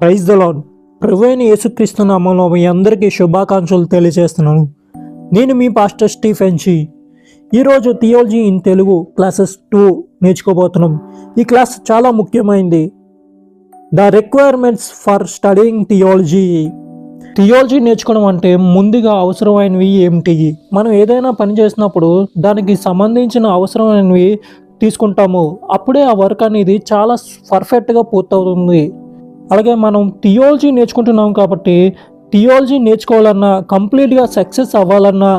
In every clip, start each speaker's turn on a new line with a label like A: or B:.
A: Praise the lord. ప్రభువైన యేసుక్రీస్తు నామములో మీ అందరికీ శుభాకాంక్షలు తెలియజేస్తున్నాను. నేను మీ పాస్టర్ స్టీఫెన్ జీ. ఈరోజు థియాలజీ ఇన్ తెలుగు క్లాసెస్ 2 నేర్చుకోబోతున్నాం. ఈ క్లాస్ చాలా ముఖ్యమైనది. The requirements for studying theology. Theology నేర్చుకోవడం అంటే ముందుగా అవసరమైనవి ఏమిటి? మనం ఏదైనా పని చేసినప్పుడు దానికి సంబంధించిన అవసరమైనవి తీసుకుంటాము. అప్పుడే ఆ వర్క్ అనేది చాలా పర్ఫెక్ట్గా పూర్తవుతుంది. అలాగే మనం థియాలజీ నేర్చుకుంటున్నాం కాబట్టి థియాలజీ నేర్చుకోవాలన్నా, కంప్లీట్గా సక్సెస్ అవ్వాలన్నా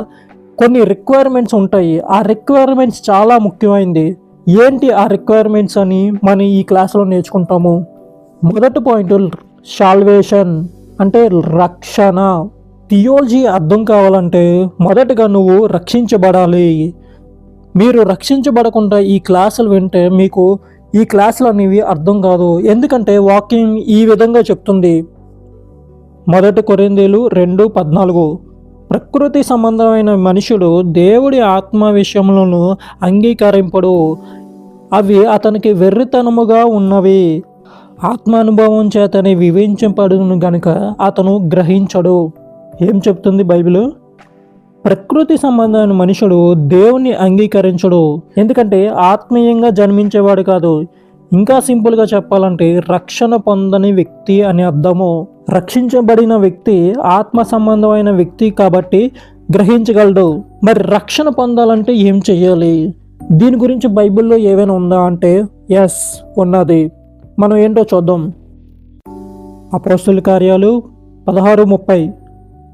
A: కొన్ని రిక్వైర్మెంట్స్ ఉంటాయి. ఆ రిక్వైర్మెంట్స్ చాలా ముఖ్యమైనది. ఏంటి ఆ రిక్వైర్మెంట్స్ అని మనం ఈ క్లాస్లో నేర్చుకుంటాము. మొదటి పాయింట్ సాల్వేషన్ అంటే రక్షణ. థియాలజీ అర్థం కావాలంటే మొదటగా నువ్వు రక్షించబడాలి. మీరు రక్షించబడకుండా ఈ క్లాసులు వింటే మీకు ఈ క్లాసులు అనేవి అర్థం కాదు. ఎందుకంటే వాక్యం ఈ విధంగా చెప్తుంది. 1 కొరింథీయులు 2:14. ప్రకృతి సంబంధమైన మనుషుడు దేవుడి ఆత్మ విషయంలోనూ అంగీకరింపడు. అవి అతనికి వెర్రితనముగా ఉన్నవి. ఆత్మానుభవం చేతనే వివేచింపడును గనుక అతను గ్రహించడు. ఏం చెప్తుంది బైబిల్? ప్రకృతి సంబంధమైన మనుషుడు దేవుణ్ణి అంగీకరించడు. ఎందుకంటే ఆత్మీయంగా జన్మించేవాడు కాదు. ఇంకా సింపుల్గా చెప్పాలంటే రక్షణ పొందని వ్యక్తి అని అర్థము. రక్షించబడిన వ్యక్తి ఆత్మ సంబంధమైన వ్యక్తి కాబట్టి గ్రహించగలడు. మరి రక్షణ పొందాలంటే ఏం చెయ్యాలి? దీని గురించి బైబిల్లో ఏమైనా ఉందా అంటే ఎస్ ఉన్నది. మనం ఏంటో చూద్దాం. అపోస్తలుల కార్యాలు 16:30.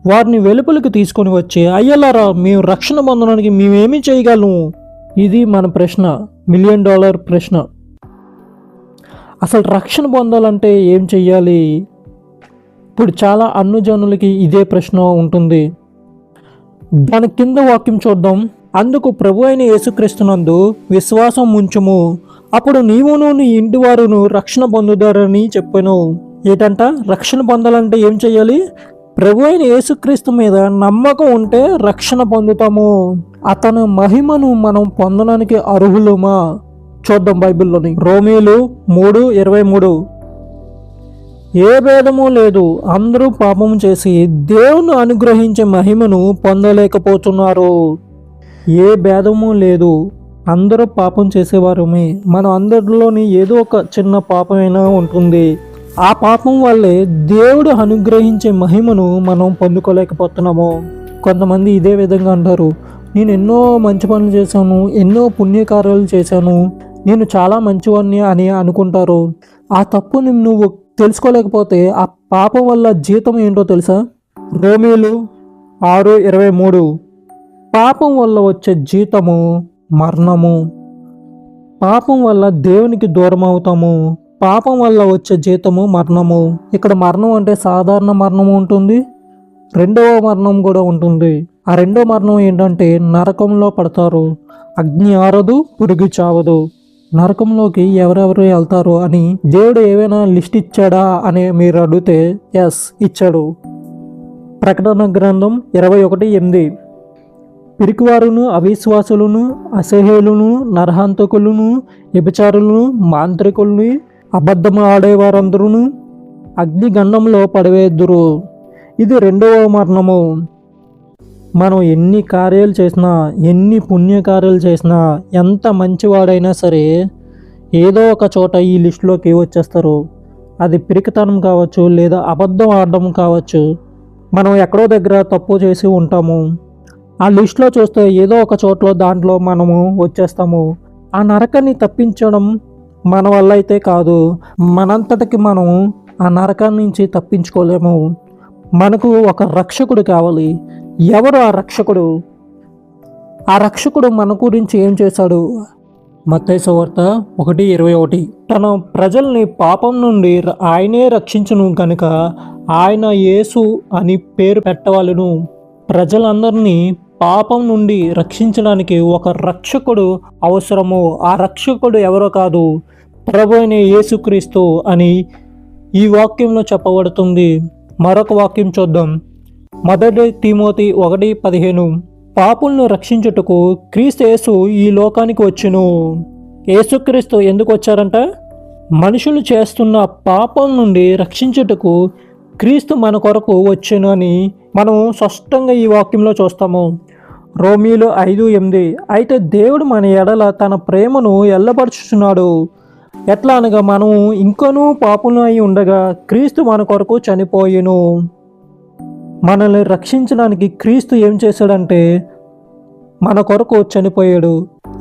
A: వారిని వెలుపలికి తీసుకొని వచ్చి, అయ్యలారా, మేము రక్షణ పొందడానికి మేమేమి చేయగలము? ఇది మన ప్రశ్న, $1 మిలియన్ ప్రశ్న. అసలు రక్షణ పొందాలంటే ఏం చెయ్యాలి? ఇప్పుడు చాలా అన్యజనులకి ఇదే ప్రశ్న ఉంటుంది. దాని కింద వాక్యం చూద్దాం. అందుకు ప్రభు అయిన యేసుక్రీస్తునందు విశ్వాసం ఉంచుము, అప్పుడు నీవును నీ ఇంటి వారును రక్షణ పొందుతారని చెప్పాను. ఏంటంట? రక్షణ పొందాలంటే ఏం చెయ్యాలి? ప్రభు అయిన యేసుక్రీస్తు మీద నమ్మకం ఉంటే రక్షణ పొందుతాము. అతని మహిమను మనం పొందడానికి అర్హులమా? చూద్దాం బైబిల్లోని. రోమీయులు 3:23. ఏ భేదము లేదు, అందరూ పాపం చేసి దేవుని అనుగ్రహించే మహిమను పొందలేకపోతున్నారు. ఏ భేదము లేదు, అందరూ పాపం చేసేవారమే. మనం అందరిలోని ఏదో ఒక చిన్న పాపమైనా ఉంటుంది. ఆ పాపం వల్లే దేవుడు అనుగ్రహించే మహిమను మనం పొందుకోలేకపోతున్నాము. కొంతమంది ఇదే విధంగా అంటారు, నేను ఎన్నో మంచి పనులు చేశాను, ఎన్నో పుణ్యకార్యాలు చేశాను, నేను చాలా మంచివాడిని అని అనుకుంటారు. ఆ తప్పుని నువ్వు తెలుసుకోలేకపోతే ఆ పాపం వల్ల జీతం ఏంటో తెలుసా? రోమీయులు 6:23. పాపం వల్ల వచ్చే జీతము మరణము. పాపం వల్ల దేవునికి దూరం అవుతాము. పాపం వల్ల వచ్చే జీతము మరణము. ఇక్కడ మరణం అంటే సాధారణ మరణం ఉంటుంది, రెండవ మరణం కూడా ఉంటుంది. ఆ రెండవ మరణం ఏంటంటే నరకంలో పడతారు. అగ్ని ఆరదు, పురుగు చావదు. నరకంలోకి ఎవరెవరు వెళ్తారు అని దేవుడు ఏమైనా లిస్ట్ ఇచ్చాడా అని మీరు అడిగితే ఎస్ ఇచ్చాడు. ప్రకటన గ్రంథం 21:8. పిరికివారును, అవిశ్వాసులను, అసహ్యులను, నరహంతకులను, వ్యభిచారులను, మాంత్రికులను, అబద్ధము ఆడేవారందరూ అగ్నిగండంలో పడవేద్దురు. ఇది రెండవ మరణము. మనం ఎన్ని కార్యాలు చేసినా, ఎన్ని పుణ్యకార్యాలు చేసినా, ఎంత మంచివాడైనా సరే ఏదో ఒక చోట ఈ లిస్టులోకి వచ్చేస్తారు. అది పిరికితనం కావచ్చు, లేదా అబద్ధం ఆడడం కావచ్చు. మనం ఎక్కడో దగ్గర తప్పు చేసి ఉంటాము. ఆ లిస్టులో చూస్తే ఏదో ఒక చోట్ల దాంట్లో మనము వచ్చేస్తాము. ఆ నరకాన్ని తప్పించడం మన వల్ల అయితే కాదు. మనంతటికి మనం ఆ నరకాన్ని నుంచి తప్పించుకోలేము. మనకు ఒక రక్షకుడు కావాలి. ఎవరు ఆ రక్షకుడు? ఆ రక్షకుడు మన గురించి ఏం చేశాడు? మత్తయి సువార్త 1:21. తన ప్రజల్ని పాపం నుండి ఆయనే రక్షించును కనుక ఆయన యేసు అని పేరు పెట్టవలెను. ప్రజలందరినీ పాపం నుండి రక్షించడానికి ఒక రక్షకుడు అవసరము. ఆ రక్షకుడు ఎవరో కాదు, ప్రభు అయిన యేసుక్రీస్తు అని ఈ వాక్యంలో చెప్పబడుతుంది. మరొక వాక్యం చూద్దాం. 1 తిమోతి 1:15. పాపులను రక్షించుటకు క్రీస్తు యేసు ఈ లోకానికి వచ్చును. యేసుక్రీస్తు ఎందుకు వచ్చారంట? మనుషులు చేస్తున్న పాపం నుండి రక్షించుటకు క్రీస్తు మన కొరకు వచ్చెను అని మనం స్పష్టంగా ఈ వాక్యంలో చూస్తాము. రోమీయులు 5:8. అయితే దేవుడు మన ఎడల తన ప్రేమను ఎల్లపరుచుచున్నాడు. ఎట్లా అనగా మనము ఇంకనూ పాపులు అయి ఉండగా క్రీస్తు మన కొరకు చనిపోయెను. మనల్ని రక్షించడానికి క్రీస్తు ఏం చేశాడంటే మన కొరకు చనిపోయాడు.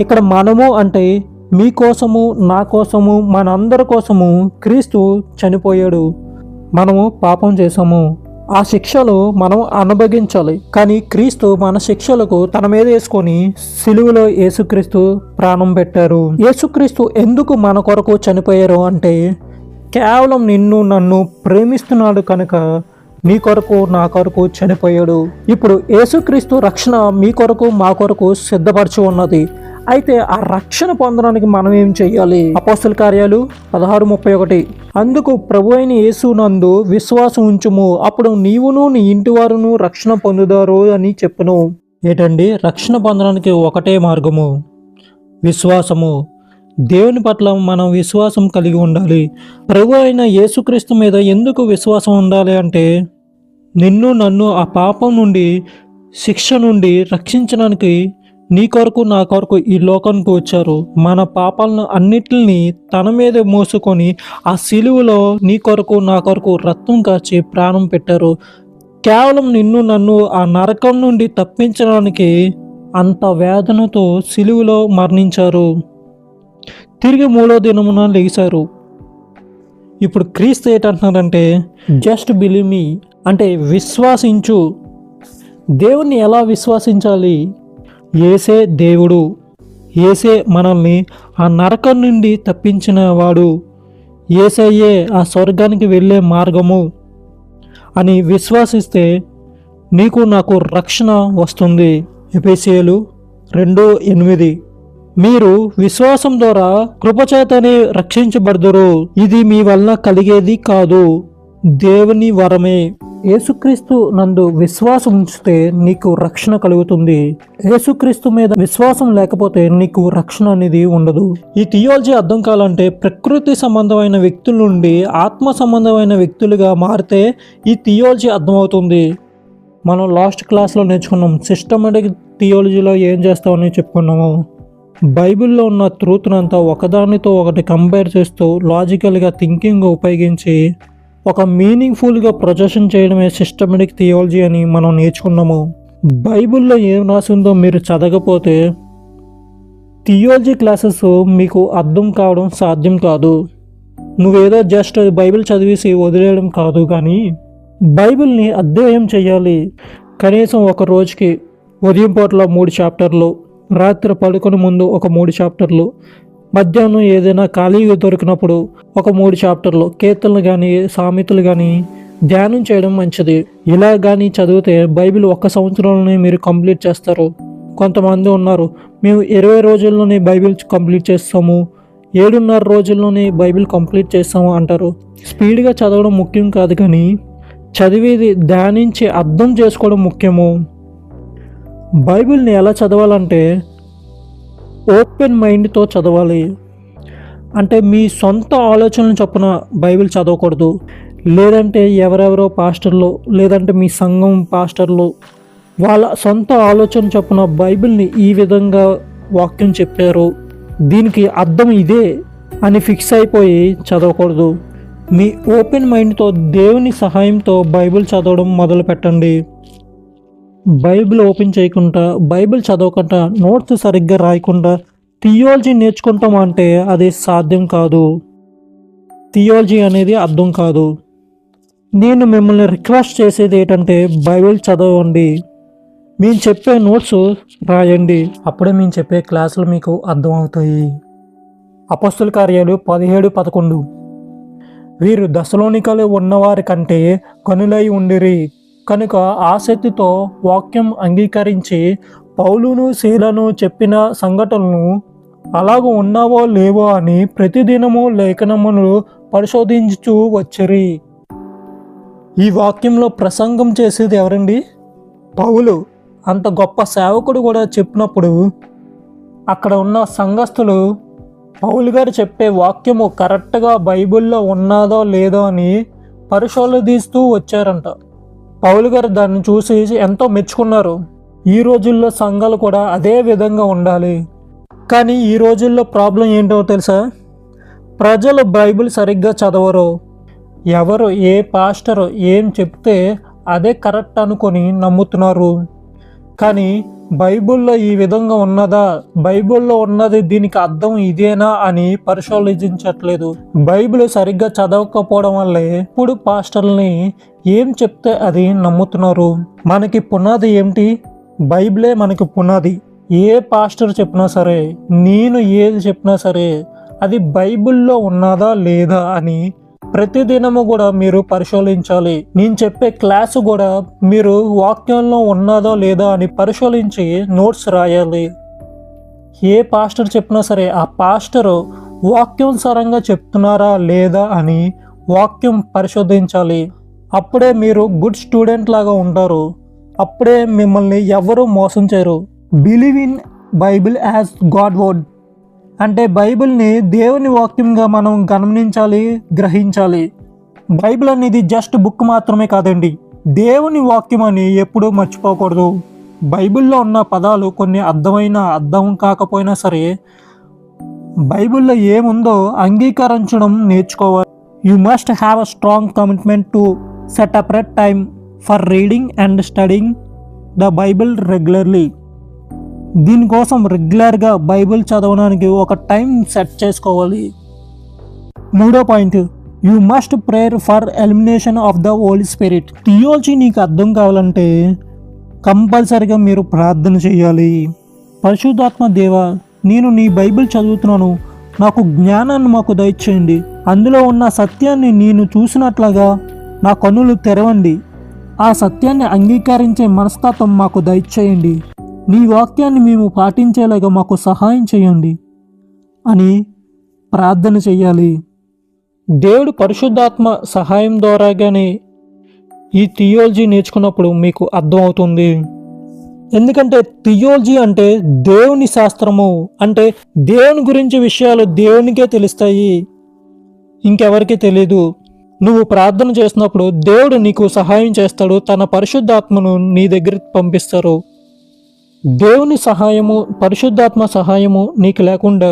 A: ఇక్కడ మనము అంటే మీకోసము, నా కోసము, మనందరి కోసము క్రీస్తు చనిపోయాడు. మనము పాపం చేసాము, ఆ శిక్షలు మనం అనుభవించాలి. కానీ క్రీస్తు మన శిక్షలకు తన మీద వేసుకొని సిలువలో యేసుక్రీస్తు ప్రాణం పెట్టారు. యేసుక్రీస్తు ఎందుకు మన కొరకు చనిపోయారు అంటే కేవలం నిన్ను నన్ను ప్రేమిస్తున్నాడు కనుక నీ కొరకు నా కొరకు చనిపోయాడు. ఇప్పుడు యేసుక్రీస్తు రక్షణ మీ కొరకు మా కొరకు సిద్ధపరచి ఉన్నది. అయితే ఆ రక్షణ పొందడానికి మనం ఏం చెయ్యాలి? అపోస్తల కార్యాలు 16:31. అందుకు ప్రభు అయిన యేసునందు విశ్వాసం ఉంచుము, అప్పుడు నీవును నీ ఇంటి వారును రక్షణ పొందుదారు అని చెప్పును. ఏంటండి? రక్షణ పొందడానికి ఒకటే మార్గము, విశ్వాసము. దేవుని పట్ల మనం విశ్వాసం కలిగి ఉండాలి. ప్రభు అయిన యేసుక్రీస్తు మీద ఎందుకు విశ్వాసం ఉండాలి అంటే నిన్ను నన్ను ఆ పాపం నుండి, శిక్ష నుండి రక్షించడానికి నీ కొరకు నా కొరకు ఈ లోకానికి వచ్చారు. మన పాపాలను అన్నిటిని తన మీద మోసుకొని ఆ సిలువలో నీ కొరకు నా కొరకు రక్తం కాచి ప్రాణం పెట్టారు. కేవలం నిన్ను నన్ను ఆ నరకం నుండి తప్పించడానికి అంత వేదనతో సిలువలో మరణించారు. తిరిగి 3వ దినమున లెగిశారు. ఇప్పుడు క్రీస్తు ఏంటంటున్నారంటే జస్ట్ బిలీవ్ మీ అంటే విశ్వాసించు. దేవుణ్ణి ఎలా విశ్వాసించాలి? యేసే దేవుడు, యేసే మనల్ని ఆ నరకం నుండి తప్పించిన వాడు, యేసయ్యే ఆ స్వర్గానికి వెళ్ళే మార్గము అని విశ్వాసిస్తే నీకు నాకు రక్షణ వస్తుంది. ఎఫెసీయులు 2:8. మీరు విశ్వాసం ద్వారా కృపచేతనే రక్షించబడుదురు, ఇది మీ వలన కలిగేది కాదు, దేవుని వరమే. యేసుక్రీస్తు నందు విశ్వాసం ఉంచితే నీకు రక్షణ కలుగుతుంది. యేసుక్రీస్తు మీద విశ్వాసం లేకపోతే నీకు రక్షణ అనేది ఉండదు. ఈ థియాలజీ అర్థం కావాలంటే ప్రకృతి సంబంధమైన వ్యక్తుల నుండి ఆత్మ సంబంధమైన వ్యక్తులుగా మారితే ఈ థియాలజీ అర్థమవుతుంది. మనం లాస్ట్ క్లాస్లో నేర్చుకున్నాం. సిస్టమేటిక్ థియాలజీలో ఏం చేస్తామని చెప్పుకున్నాము. బైబిల్లో ఉన్న ట్రూత్నంతా ఒకదానితో ఒకటి కంపేర్ చేస్తూ లాజికల్గా థింకింగ్ ఉపయోగించి ఒక మీనింగ్ఫుల్గా ప్రొజెక్షన్ చేయడమే సిస్టమేటిక్ థియాలజీ అని మనం నేర్చుకున్నాము. బైబిల్లో ఏం రాసిందో మీరు చదవకపోతే థియాలజీ క్లాసెస్ మీకు అర్థం కావడం సాధ్యం కాదు. నువ్వేదో జస్ట్ బైబిల్ చదివేసి వదిలేయడం కాదు, కానీ బైబిల్ని అధ్యయనం చేయాలి. కనీసం ఒక రోజుకి ఉదయం పూటలో 3 చాప్టర్లు, రాత్రి పడుకునే ముందు ఒక 3 చాప్టర్లు, మధ్యాహ్నం ఏదైనా ఖాళీగా దొరికినప్పుడు ఒక 3 చాప్టర్లు కీర్తనలు కానీ సామెతలు కానీ ధ్యానం చేయడం మంచిది. ఇలా కానీ చదివితే బైబిల్ 1 సంవత్సరంలోనే మీరు కంప్లీట్ చేస్తారు. కొంతమంది ఉన్నారు, మేము 20 రోజుల్లోనే బైబిల్ కంప్లీట్ చేస్తాము, 7.5 రోజుల్లోనే బైబిల్ కంప్లీట్ చేస్తాము అంటారు. స్పీడ్గా చదవడం ముఖ్యం కాదు, కానీ చదివేది ధ్యానించి అర్థం చేసుకోవడం ముఖ్యము. బైబిల్ని ఎలా చదవాలంటే ఓపెన్ మైండ్తో చదవాలి. అంటే మీ సొంత ఆలోచనలు చొప్పున బైబిల్ చదవకూడదు. లేదంటే ఎవరెవరో పాస్టర్లు, లేదంటే మీ సంఘం పాస్టర్లు వాళ్ళ సొంత ఆలోచన చొప్పున బైబిల్ని ఈ విధంగా వాక్యం చెప్పారు, దీనికి అర్థం ఇదే అని ఫిక్స్ అయిపోయి చదవకూడదు. మీ ఓపెన్ మైండ్తో దేవుని సహాయంతో బైబిల్ చదవడం మొదలు పెట్టండి. బైబిల్ ఓపెన్ చేయకుండా, బైబిల్ చదవకుండా, నోట్స్ సరిగ్గా రాయకుండా థియాలజీ నేర్చుకుంటాం అంటే అది సాధ్యం కాదు. థియాలజీ అనేది అర్థం కాదు. నేను మిమ్మల్ని రిక్వెస్ట్ చేసేది ఏంటంటే బైబిల్ చదవండి, మేము చెప్పే నోట్స్ రాయండి, అప్పుడే మేము చెప్పే క్లాసులు మీకు అర్థమవుతాయి. అపోస్తల కార్యాలు 17:11. వీరు దశలోనికలో ఉన్నవారి కంటే కనులై ఉండిరి కనుక ఆసక్తితో వాక్యం అంగీకరించి పౌలును శీలను చెప్పిన సంఘటనలను అలాగూ ఉన్నావో లేవో అని ప్రతిదినము లేఖనమును పరిశోధించుచూ వచ్చిరి. ఈ వాక్యంలో ప్రసంగం చేసేది ఎవరండి? పౌలు. అంత గొప్ప సేవకుడు కూడా చెప్పినప్పుడు అక్కడ ఉన్న సంఘస్థులు పౌలు గారు చెప్పే వాక్యము కరెక్ట్గా బైబిల్లో ఉన్నదో లేదో అని పరిశోధిస్తూ వచ్చారంట. పౌలు గారు దాన్ని చూసి ఎంతో మెచ్చుకున్నారు. ఈ రోజుల్లో సంఘాలు కూడా అదే విధంగా ఉండాలి. కానీ ఈ రోజుల్లో ప్రాబ్లం ఏంటో తెలుసా? ప్రజలు బైబిల్ సరిగ్గా చదవరు. ఎవరు ఏ పాస్టర్ ఏం చెప్తే అదే కరెక్ట్ అనుకొని నమ్ముతున్నారు. కానీ బైబిల్లో ఈ విధంగా ఉన్నదా, బైబిల్లో ఉన్నది దీనికి అర్థం ఇదేనా అని పరిశోధించట్లేదు. బైబిల్ సరిగ్గా చదవకపోవడం వల్లే ఇప్పుడు పాస్టర్ని ఏం చెప్తే అది నమ్ముతున్నారు. మనకి పునాది ఏమిటి? బైబిలే మనకి పునాది. ఏ పాస్టర్ చెప్పినా సరే, నేను ఏది చెప్పినా సరే అది బైబిల్లో ఉన్నదా లేదా అని ప్రతిదినము కూడా మీరు పరిశోధించాలి. నేను చెప్పే క్లాసు కూడా మీరు వాక్యంలో ఉన్నదో లేదా అని పరిశోధించి నోట్స్ రాయాలి. ఏ పాస్టర్ చెప్పినా సరే ఆ పాస్టరు వాక్యానుసారంగా చెప్తున్నారా లేదా అని వాక్యం పరిశోధించాలి. అప్పుడే మీరు గుడ్ స్టూడెంట్ లాగా ఉంటారు. అప్పుడే మిమ్మల్ని ఎవరు మోసం చేయరు. Believe in Bible as God word అంటే బైబిల్ని దేవుని వాక్యంగా మనం గమనించాలి, గ్రహించాలి. బైబిల్ అనేది జస్ట్ బుక్ మాత్రమే కాదండి, దేవుని వాక్యం అని ఎప్పుడూ మర్చిపోకూడదు. బైబిల్లో ఉన్న పదాలు కొన్ని అర్థం కాకపోయినా సరే బైబిల్లో ఏముందో అంగీకరించడం నేర్చుకోవాలి. You must have a strong commitment to set apart time for reading and studying the Bible regularly. దీనికోసం రెగ్యులర్గా బైబిల్ చదవడానికి ఒక టైం సెట్ చేసుకోవాలి. 3వ point, you must prayer for elimination of the Holy Spirit. Theology నీకు అర్థం కావాలంటే కంపల్సరిగా మీరు ప్రార్థన చేయాలి. పరిశుద్ధాత్మ దేవా, నేను నీ బైబిల్ చదువుతున్నాను, నాకు జ్ఞానాన్ని మాకు దయచేయండి. అందులో ఉన్న సత్యాన్ని నేను చూసినట్లుగా నా కన్నులు తెరవండి. ఆ సత్యాన్ని అంగీకరించే మనస్తత్వం మాకు దయచేయండి. నీ వాక్యాన్ని మేము పాటించేలాగా మాకు సహాయం చేయండి అని ప్రార్థన చేయాలి. దేవుడు పరిశుద్ధాత్మ సహాయం ద్వారాగానే ఈ థియాలజీ నేర్చుకున్నప్పుడు మీకు అర్థమవుతుంది. ఎందుకంటే థియాలజీ అంటే దేవుని శాస్త్రము, అంటే దేవుని గురించి విషయాలు దేవునికే తెలుస్తాయి, ఇంకెవరికి తెలీదు. నువ్వు ప్రార్థన చేసినప్పుడు దేవుడు నీకు సహాయం చేస్తాడు. తన పరిశుద్ధాత్మను నీ దగ్గరికి పంపిస్తారు. దేవుని సహాయము, పరిశుద్ధాత్మ సహాయము నీకు లేకుండా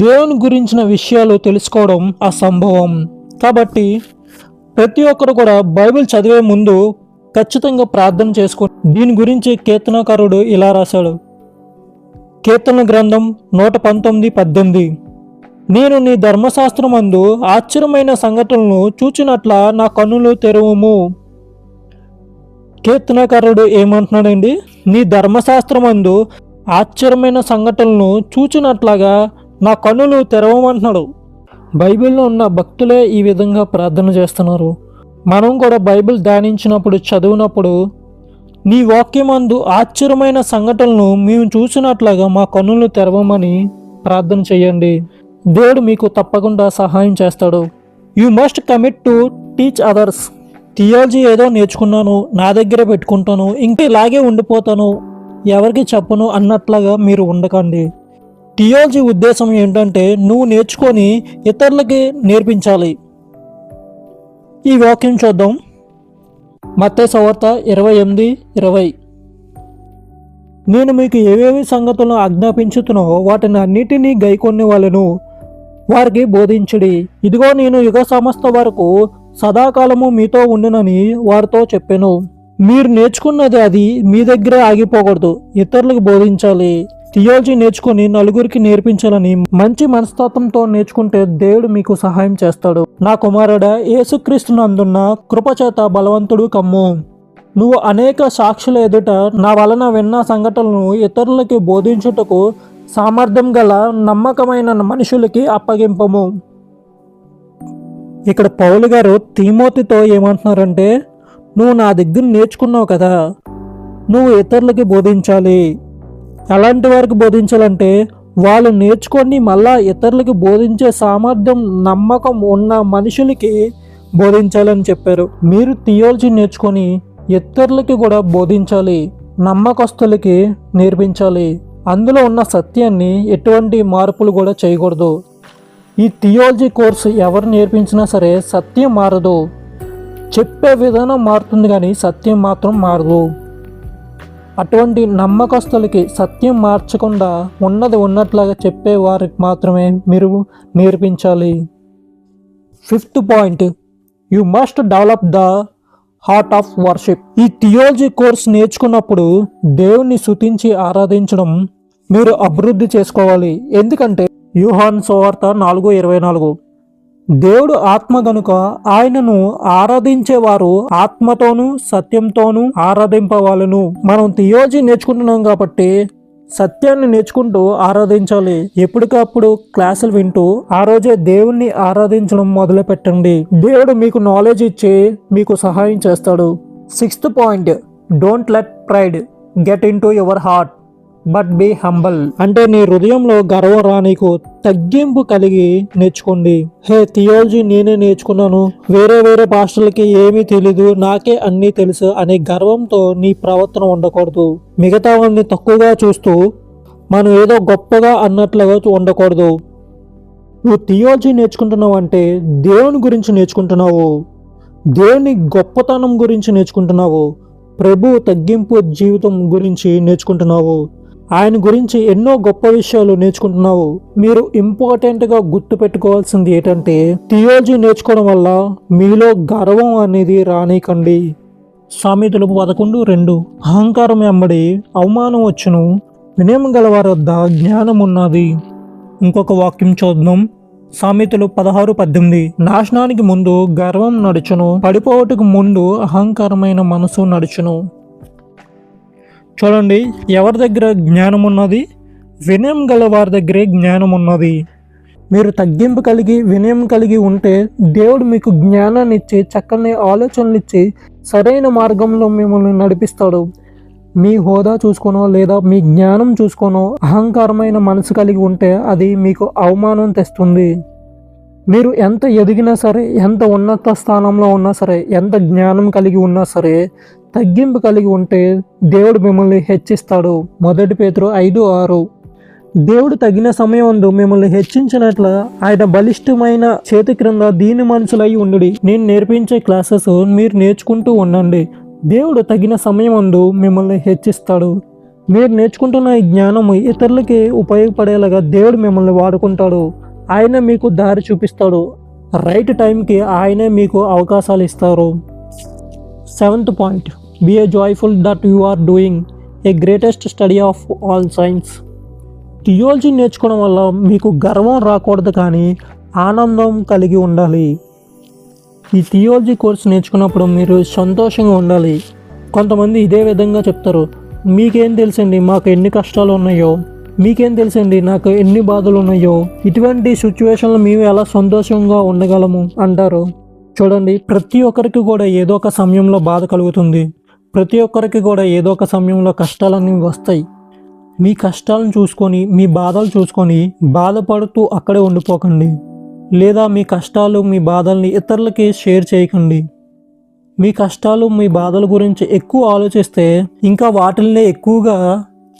A: దేవుని గురించిన విషయాలు తెలుసుకోవడం అసంభవం. కాబట్టి ప్రతి ఒక్కరు కూడా బైబిల్ చదివే ముందు ఖచ్చితంగా ప్రార్థన చేసుకో. దీని గురించి కీర్తనకారుడు ఇలా రాశాడు. కీర్తన గ్రంథం 119:18, నేను నీ ధర్మశాస్త్రమందు ఆశ్చర్యమైన సంఘటనలను చూచినట్ల నా కన్నులు తెరవుము. కీర్తనకారుడు ఏమంటున్నాడండి? నీ ధర్మశాస్త్రమందు ఆశ్చర్యమైన సంఘటనలను చూచినట్లాగా నా కన్నులు తెరవమంటున్నాడు. బైబిల్లో ఉన్న భక్తులే ఈ విధంగా ప్రార్థన చేస్తున్నారు. మనం కూడా బైబిల్ ధ్యానించినప్పుడు, చదివినప్పుడు నీ వాక్యమందు ఆశ్చర్యమైన సంఘటనలను మేము చూసినట్లుగా మా కన్నులు తెరవమని ప్రార్థన చేయండి. దేవుడు మీకు తప్పకుండా సహాయం చేస్తాడు. You must commit to teach others. Theology ఏదో నేర్చుకున్నాను, నా దగ్గర పెట్టుకుంటాను, ఇంకా ఇలాగే ఉండిపోతాను, ఎవరికి చెప్పను అన్నట్లుగా మీరు ఉండకండి. థియాలజీ ఉద్దేశం ఏంటంటే నువ్వు నేర్చుకొని ఇతరులకి నేర్పించాలి. ఈ వాక్యం చూద్దాం. మత్తయి సువార్త 28:20, నేను మీకు ఏవేవి సంగతులను ఆజ్ఞాపించుతున్నో వాటిని అన్నిటినీ గైకొనే వాళ్ళను వారికి బోధించుడి. ఇదిగో నేను యుగ సమస్త వరకు సదాకాలము మీతో ఉండునని వారితో చెప్పాను. మీరు నేర్చుకున్నది అది మీ దగ్గరే ఆగిపోకూడదు, ఇతరులకు బోధించాలి. థియాలజీ నేర్చుకుని నలుగురికి నేర్పించాలని మంచి మనస్తత్వంతో నేర్చుకుంటే దేవుడు మీకు సహాయం చేస్తాడు. నా కుమారుడా, యేసుక్రీస్తునందున్న కృపచేత బలవంతుడు కమ్ము. నువ్వు అనేక సాక్షుల ఎదుట నా వలన విన్న సంఘటనలను ఇతరులకి బోధించుటకు సామర్థ్యం గల నమ్మకమైన మనుషులకి అప్పగింపము. ఇక్కడ పౌలు గారు తిమోతితో ఏమంటున్నారంటే, నువ్వు నా దగ్గర నేర్చుకున్నావు కదా, నువ్వు ఇతరులకి బోధించాలి. ఎలాంటి వారికి బోధించాలంటే వాళ్ళు నేర్చుకొని మళ్ళా ఇతరులకి బోధించే సామర్థ్యం, నమ్మకం ఉన్న మనుషులకి బోధించాలని చెప్పారు. మీరు థియాలజీ నేర్చుకొని ఇతరులకి కూడా బోధించాలి, నమ్మకస్తులకి నేర్పించాలి. అందులో ఉన్న సత్యాన్ని ఎటువంటి మార్పులు కూడా చేయకూడదు. ఈ థియాలజీ కోర్సు ఎవరు నేర్పించినా సరే సత్యం మారదు. చెప్పే విధానం మారుతుంది కానీ సత్యం మాత్రం మారదు. అటువంటి నమ్మకస్తులకి సత్యం మార్చకుండా ఉన్నది ఉన్నట్లాగా చెప్పే వారికి మాత్రమే మీరు నేర్పించాలి. 5th point, you must develop the heart of worship. ఈ థియాలజీ కోర్స్ నేర్చుకున్నప్పుడు దేవుణ్ణి స్తుతించి ఆరాధించడం మీరు అభివృద్ధి చేసుకోవాలి. ఎందుకంటే యోహాను సువార్త 4:24, దేవుడు ఆత్మ గనుక ఆయనను ఆరాధించేవారు ఆత్మతోనూ సత్యంతోనూ ఆరాధింపవాలను. మనం థియాలజీ నేర్చుకుంటున్నాం కాబట్టి సత్యాన్ని నేర్చుకుంటూ ఆరాధించాలి. ఎప్పటికప్పుడు క్లాసులు వింటూ ఆ రోజే దేవుణ్ణి ఆరాధించడం మొదలు పెట్టండి. దేవుడు మీకు నాలెడ్జ్ ఇచ్చి మీకు సహాయం చేస్తాడు. 6th point, don't let pride get in to your heart but be humble. అంటే నీ హృదయంలో గర్వం రానీకు తగ్గింపు కలిగి నేర్చుకోండి. హే థియాలజీ నేనే నేర్చుకున్నాను, వేరే పాస్టర్లకి ఏమీ తెలీదు, నాకే అన్నీ తెలుసు అనే గర్వంతో నీ ప్రవర్తన ఉండకూడదు. మిగతా వాడిని తక్కువగా చూస్తూ మనం ఏదో గొప్పగా అన్నట్లుగా ఉండకూడదు. నువ్వు థియాలజీ నేర్చుకుంటున్నావు అంటే దేవుని గురించి నేర్చుకుంటున్నావు, దేవుని గొప్పతనం గురించి నేర్చుకుంటున్నావు, ప్రభు తగ్గింపు జీవితం గురించి నేర్చుకుంటున్నావు, ఆయన గురించి ఎన్నో గొప్ప విషయాలు నేర్చుకుంటున్నావు. మీరు ఇంపార్టెంట్గా గుర్తుపెట్టుకోవాల్సింది ఏంటంటే థియాలజీ నేర్చుకోవడం వల్ల మీలో గర్వం అనేది రానీకండి. సామెతలు 11:2, అహంకారం వెంబడి అవమానం వచ్చును, వినయం గల వారి వద్ద జ్ఞానం ఉన్నది. ఇంకొక వాక్యం చూద్దాం. సామెతలు 16:18, నాశనానికి ముందు గర్వం నడుచును, పడిపోవటకు ముందు అహంకారమైన మనసు నడుచును. చూడండి, ఎవరి దగ్గర జ్ఞానం ఉన్నది? వినయం గల వారి దగ్గరే జ్ఞానం ఉన్నది. మీరు తగ్గింపు కలిగి వినయం కలిగి ఉంటే దేవుడు మీకు జ్ఞానాన్ని ఇచ్చి చక్కని ఆలోచనలు ఇచ్చి సరైన మార్గంలో మిమ్మల్ని నడిపిస్తాడు. మీ హోదా చూసుకోనో లేదా మీ జ్ఞానం చూసుకోనో అహంకారమైన మనసు కలిగి ఉంటే అది మీకు అవమానం తెస్తుంది. మీరు ఎంత ఎదిగినా సరే, ఎంత ఉన్నత స్థానంలో ఉన్నా సరే, ఎంత జ్ఞానం కలిగి ఉన్నా సరే, తగ్గింపు కలిగి ఉంటే దేవుడు మిమ్మల్ని హెచ్చిస్తాడు. 1 పేతురు 5:6, దేవుడు తగిన సమయమందు మిమ్మల్ని హెచ్చించినట్ల ఆయన బలిష్టమైన చేతి క్రింద దీని మనుషులై ఉండుడి. నేను నేర్పించే క్లాసెస్ మీరు నేర్చుకుంటూ ఉండండి. దేవుడు తగిన సమయమందు మిమ్మల్ని హెచ్చిస్తాడు. మీరు నేర్చుకుంటున్న ఈ జ్ఞానము ఇతరులకి ఉపయోగపడేలాగా దేవుడు మిమ్మల్ని వాడుకుంటాడు. ఆయన మీకు దారి చూపిస్తాడు. రైట్ టైంకి ఆయనే మీకు అవకాశాలు ఇస్తారు. 7th point, be a joyful that you are doing a greatest study of all science. థియాలజీ నేర్చుకోవడం వల్ల మీకు గర్వం రాకూడదు కానీ ఆనందం కలిగి ఉండాలి. ఈ థియాలజీ కోర్స్ నేర్చుకున్నప్పుడు మీరు సంతోషంగా ఉండాలి. కొంతమంది ఇదే విధంగా చెప్తారు, మీకేం తెలుసండి మాకు ఎన్ని కష్టాలు ఉన్నాయో, మీకేం తెలుసండి నాకు ఎన్ని బాధలు ఉన్నాయో, ఇటువంటి సిచ్యువేషన్లో మేము ఎలా సంతోషంగా ఉండగలము అంటారు. చూడండి, ప్రతి ఒక్కరికి కూడా ఏదో ఒక సమయంలో బాధ కలుగుతుంది. ప్రతి ఒక్కరికి కూడా ఏదో ఒక సమయంలో కష్టాలన్నీ వస్తాయి. మీ కష్టాలను చూసుకొని మీ బాధలు చూసుకొని బాధపడుతూ అక్కడే ఉండిపోకండి. లేదా మీ కష్టాలు మీ బాధల్ని ఇతరులకి షేర్ చేయకండి. మీ కష్టాలు మీ బాధల గురించి ఎక్కువ ఆలోచిస్తే ఇంకా వాటిల్నే ఎక్కువగా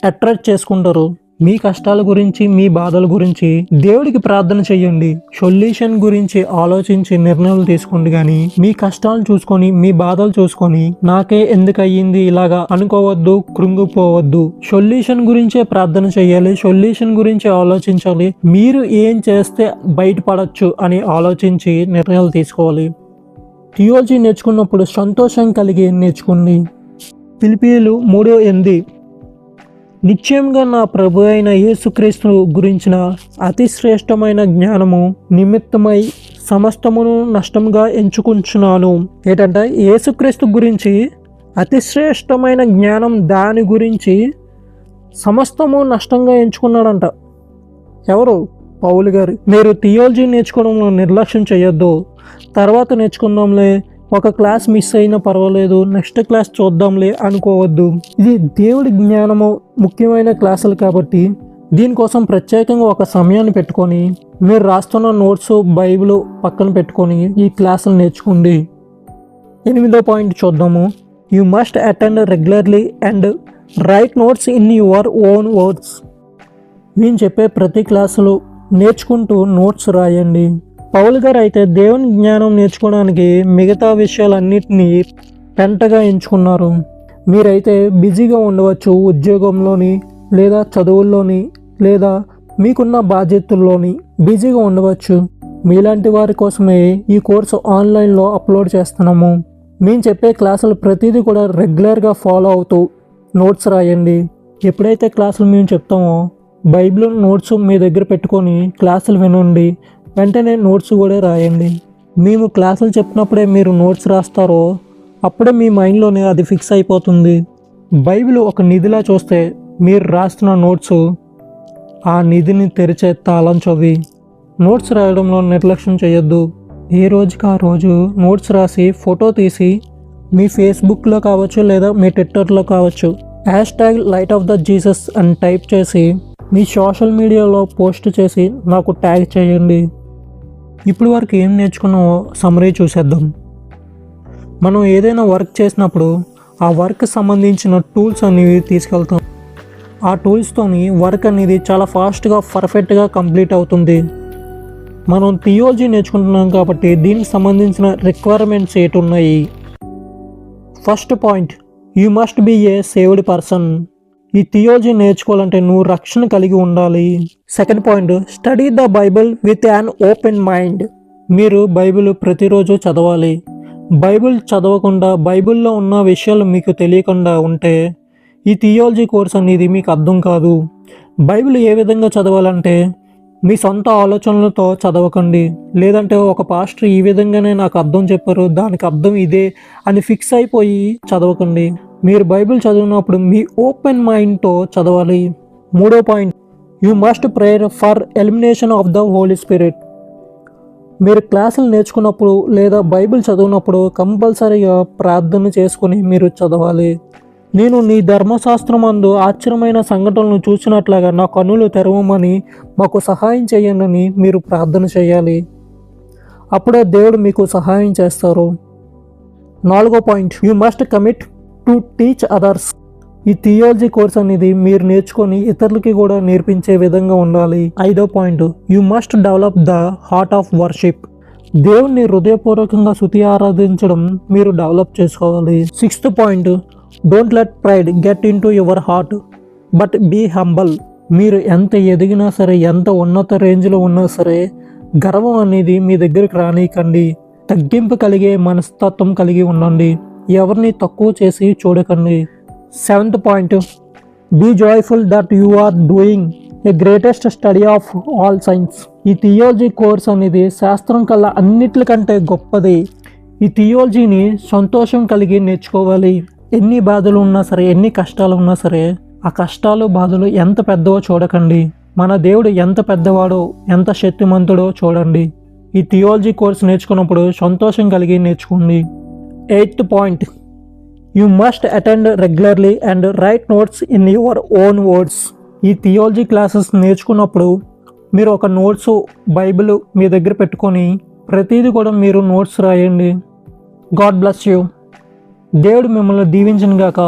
A: అట్రాక్ట్ చేసుకుంటారు. మీ కష్టాల గురించి మీ బాధల గురించి దేవుడికి ప్రార్థన చేయండి. సొల్యూషన్ గురించి ఆలోచించి నిర్ణయాలు తీసుకోండి. కానీ మీ కష్టాలు చూసుకొని మీ బాధలు చూసుకొని నాకే ఎందుకు అయ్యింది ఇలాగా అనుకోవద్దు, కృంగిపోవద్దు. సొల్యూషన్ గురించే ప్రార్థన చేయాలి, సొల్యూషన్ గురించి ఆలోచించాలి. మీరు ఏం చేస్తే బయటపడచ్చు అని ఆలోచించి నిర్ణయాలు తీసుకోవాలి. థియాలజీ నేర్చుకున్నప్పుడు సంతోషం కలిగి నేర్చుకోండి. ఫిలిప్పీయులు 3:8, నిశ్చయంగా నా ప్రభు అయిన యేసుక్రీస్తు గురించిన అతి శ్రేష్టమైన జ్ఞానము నిమిత్తమై సమస్తమును నష్టంగా ఎంచుకుంటున్నాను. ఏంటంటే యేసుక్రీస్తు గురించి అతి శ్రేష్టమైన జ్ఞానం, దాని గురించి సమస్తము నష్టంగా ఎంచుకున్నాడంట. ఎవరు? పౌలు గారు. మీరు థియాలజీ నేర్చుకోవడంలో నిర్లక్ష్యం చేయొద్దు. తర్వాత నేర్చుకుందాంలే, ఒక క్లాస్ మిస్ అయినా పర్వాలేదు, నెక్స్ట్ క్లాస్ చూద్దాంలే అనుకోవద్దు. ఇది దేవుడి జ్ఞానము ముఖ్యమైన క్లాసులు కాబట్టి దీనికోసం ప్రత్యేకంగా ఒక సమయాన్ని పెట్టుకొని మీరు రాస్తున్న నోట్స్, బైబిల్ పక్కన పెట్టుకొని ఈ క్లాసులు నేర్చుకోండి. 8వ పాయింట్ చూద్దాము. You must attend regularly and right notes in your own words. మేము చెప్పే ప్రతి క్లాసులో నేర్చుకుంటూ నోట్స్ రాయండి. పౌలు గారు అయితే దేవుని జ్ఞానం నేర్చుకోవడానికి మిగతా విషయాలన్నింటినీ పెంటగా ఎంచుకున్నారు. మీరైతే బిజీగా ఉండవచ్చు, ఉద్యోగంలోని లేదా చదువుల్లోని లేదా మీకున్న బాధ్యతల్లోని బిజీగా ఉండవచ్చు. మీలాంటి వారి కోసమే ఈ కోర్సు ఆన్లైన్లో అప్లోడ్ చేస్తున్నాము. మేము చెప్పే క్లాసులు ప్రతిదీ కూడా రెగ్యులర్గా ఫాలో అవుతూ నోట్స్ రాయండి. ఎప్పుడైతే క్లాసులు మేము చెప్తామో బైబిల్ నోట్స్ మీ దగ్గర పెట్టుకొని క్లాసులు వినండి, వెంటనే నోట్స్ కూడా రాయండి. మేము క్లాసులు చెప్పినప్పుడే మీరు నోట్స్ రాస్తారో అప్పుడే మీ మైండ్లోనే అది ఫిక్స్ అయిపోతుంది. బైబిల్ ఒక నిధిలా చూస్తే మీరు రాస్తున్న నోట్స్ ఆ నిధిని తెరిచే తాళం చెవి. నోట్స్ రాయడంలో నిర్లక్ష్యం చేయొద్దు. ఏ రోజుకి ఆ రోజు నోట్స్ రాసి ఫోటో తీసి మీ ఫేస్బుక్లో కావచ్చు లేదా మీ ట్విట్టర్లో కావచ్చు #లైట్ ఆఫ్ ద జీసస్ అని టైప్ చేసి మీ సోషల్ మీడియాలో పోస్ట్ చేసి నాకు ట్యాగ్ చేయండి. ఇప్పుడు వరకు ఏం నేర్చుకున్నామో సమ్మరీ చూసేద్దాం. మనం ఏదైనా వర్క్ చేసినప్పుడు ఆ వర్క్ సంబంధించిన టూల్స్ అనేవి తీసుకెళ్తాం. ఆ టూల్స్తోని వర్క్ అనేది చాలా ఫాస్ట్గా పర్ఫెక్ట్గా కంప్లీట్ అవుతుంది. మనం థియాలజీ నేర్చుకుంటున్నాం కాబట్టి దీనికి సంబంధించిన రిక్వైర్మెంట్స్ ఏంటి ఉన్నాయి. First point, you must be a saved person. ఈ థియాలజీ నేర్చుకోవాలంటే నువ్వు రక్షణ కలిగి ఉండాలి. Second point, study the Bible with an open mind. మీరు బైబిల్ ప్రతిరోజు చదవాలి. బైబిల్ చదవకుండా బైబిల్లో ఉన్న విషయాలు మీకు తెలియకుండా ఉంటే ఈ థియాలజీ కోర్స్ అనేది మీకు అర్థం కాదు. బైబిల్ ఏ విధంగా చదవాలంటే మీ సొంత ఆలోచనలతో చదవకండి, లేదంటే ఒక పాస్టర్ ఈ విధంగానే నాకు అర్థం చెప్పారు దానికి అర్థం ఇదే అని ఫిక్స్ అయిపోయి చదవకండి. మీరు బైబిల్ చదివినప్పుడు మీ ఓపెన్ మైండ్తో చదవాలి. మూడో point, you must prayer for elimination of the Holy Spirit. మీరు క్లాసులు నేర్చుకున్నప్పుడు లేదా బైబిల్ చదివినప్పుడు కంపల్సరీగా ప్రార్థన చేసుకుని మీరు చదవాలి. నేను నీ ధర్మశాస్త్రమందు ఆశ్చర్యమైన సంఘటనలను చూసినట్లుగా నా కన్నులు తెరవమని మాకు సహాయం చేయండి మీరు ప్రార్థన చేయాలి. అప్పుడే దేవుడు మీకు సహాయం చేస్తారు. నాలుగో point, you must commit to teach others. ఈ థియాలజీ కోర్స్ అనేది మీరు నేర్చుకొని ఇతరులకి కూడా నేర్పించే విధంగా ఉండాలి. ఐదో point, you must develop the heart of worship. దేవుణ్ణి హృదయపూర్వకంగా స్తుతి ఆరాధించడం మీరు డెవలప్ చేసుకోవాలి. Sixth point, don't let pride get in to your heart but be humble. మీరు ఎంత ఎదిగినా సరే, ఎంత ఉన్నత రేంజ్లో ఉన్నా సరే గర్వం అనేది మీ దగ్గరికి రానీకండి. తగ్గింపు కలిగే మనస్తత్వం కలిగి ఉండండి. ఎవరిని తక్కువ చేసి చూడకండి. Seventh point, be joyful that you are doing a greatest study of all science. ఈ థియాలజీ కోర్స్ అనేది శాస్త్రం కల్లా అన్నిటికంటే గొప్పది. ఈ థియాలజీని సంతోషం కలిగి నేర్చుకోవాలి. ఎన్ని బాధలు ఉన్నా సరే, ఎన్ని కష్టాలు ఉన్నా సరే, ఆ కష్టాలు బాధలు ఎంత పెద్దవో చూడకండి. మన దేవుడు ఎంత పెద్దవాడో, ఎంత శక్తిమంతుడో చూడండి. ఈ థియాలజీ కోర్స్ నేర్చుకున్నప్పుడు సంతోషం కలిగి నేర్చుకోండి. Eighth point, you must attend regularly and right notes in your own words. ఈ థియాలజీ క్లాసెస్ నేర్చుకున్నప్పుడు మీరు ఒక నోట్స్ బైబిల్ మీ దగ్గర పెట్టుకొని ప్రతిదీ కూడా మీరు నోట్స్ రాయండి. God bless you. దేవుడు మిమ్మల్ని దీవించును గాక.